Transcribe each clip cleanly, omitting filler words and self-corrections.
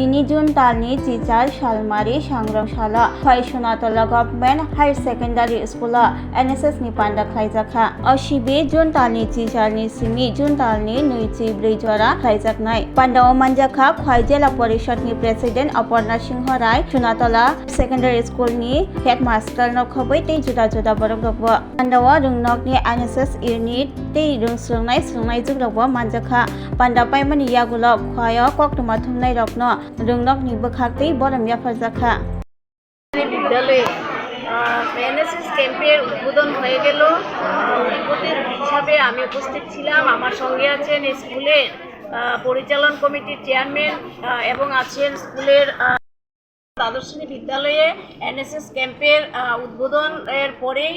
3 Jun talni teacher Shalmari Sangramshala Khoi Sonatala Government Higher Secondary School NSS ni panda khlaijaka Ashibe Jun talni teacher ni Simi Jun talni Nuichi Brijwara khaijaknai panda manjaka Khoi Jela Parishad ni President Aparna Singh Rai Sonatala Secondary School ni Headmaster no khoboi te juda juda borok rokbo pandawa rungnok ni NSS unit te rungslungnai jugrokbo manjaka panda paimani yagulo Khoyo koktuma thumnai rokno rungnok ni bkhakte boram yafarjaka বিদ্যালয়ে NSS ক্যাম্পের উদ্বোধন হয়ে গেল। উদ্বোধকের হিসাবে আমি উপস্থিত ছিলাম। আমার সঙ্গে আছেন স্কুলের পরিচালন কমিটির চেয়ারম্যান এবং আছেন স্কুলের দ্বাদশ শ্রেণী বিদ্যালয়ে এনএসএস ক্যাম্পের উদ্বোধনের পরেই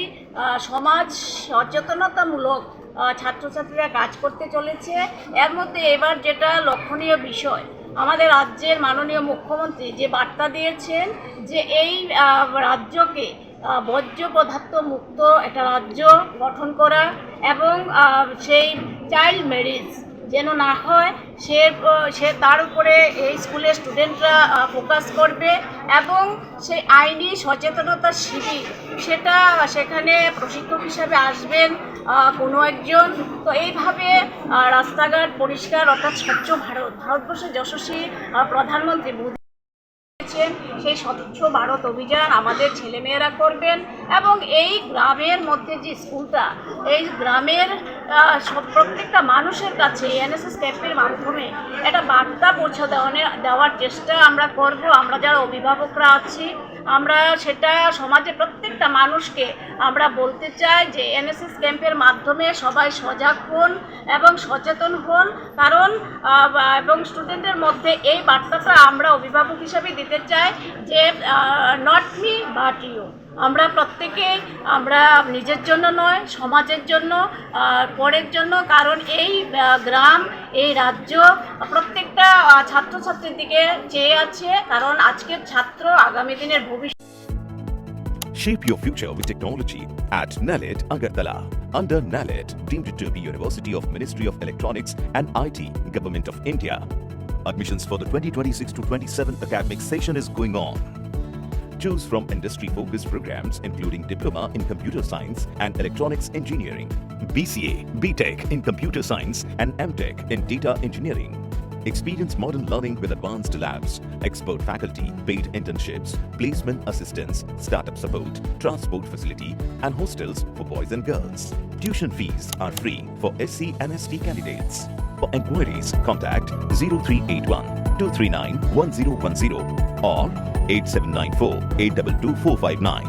সমাজ সচেতনতামূলক ছাত্রছাত্রীরা কাজ করতে চলেছে। এর মধ্যে এবার যেটা লক্ষণীয় বিষয়, আমাদের রাজ্যের মাননীয় মুখ্যমন্ত্রী যে বার্তা দিয়েছেন যে এই রাজ্যকে বর্জ্য পদার্থ মুক্ত একটা রাজ্য গঠন করা এবং সেই চাইল্ড ম্যারেজ যেন না হয় সে তার উপরে এই স্কুলের স্টুডেন্টরা ফোকাস করবে এবং সেই আইনি সচেতনতা শিবির সেখানে প্রশিক্ষক হিসাবে আসবেন কোনো একজন। তো এইভাবে রাস্তাঘাট পরিষ্কার অর্থাৎ স্বচ্ছ ভারতবর্ষের যশস্বী প্রধানমন্ত্রী মোদী সেই স্বচ্ছ ভারত অভিযান আমাদের ছেলেমেয়েরা করবেন এবং এই গ্রামের মধ্যে যে স্কুলটা এই গ্রামের প্রত্যেকটা মানুষের কাছে এনএসএস ক্যাম্পের মাধ্যমে একটা বার্তা পৌঁছে দেওয়ার চেষ্টা আমরা করব। আমরা যারা অভিভাবকরা আছি আমরা সেটা সমাজে প্রত্যেকটা মানুষকে আমরা বলতে চাই যে এনএসএস ক্যাম্পের মাধ্যমে সবাই সজাগ হন এবং সচেতন হন, কারণ এবং স্টুডেন্টের মধ্যে এই বার্তাটা আমরা অভিভাবক হিসাবে দিতে চাই যে নট মি বাট ইউ। আমরা প্রত্যেকেই আমরা নিজের জন্য নয়, সমাজের জন্য, পরের জন্য, কারণ এই গ্রাম এই রাজ্য প্রত্যেকটা ছাত্রছাত্রীর দিকে চেয়ে আছে, কারণ আজকের ছাত্র আগামী দিনের ভবিষ্যৎ। Shape your future with technology at NALED Agartala. Under NALED, deemed to be University of Ministry of Electronics and IT, Government of India. Admissions for the 2026-27 academic session is going on. Choose from industry-focused programs including Diploma in Computer Science and Electronics Engineering, BCA, BTech in Computer Science and MTech in Data Engineering. Experience modern learning with advanced labs, expert faculty, paid internships, placement assistance, startup support, transport facility, and hostels for boys and girls. Tuition fees are free for SC and ST candidates. For enquiries, contact 0381 239 1010 or 8794 822 459.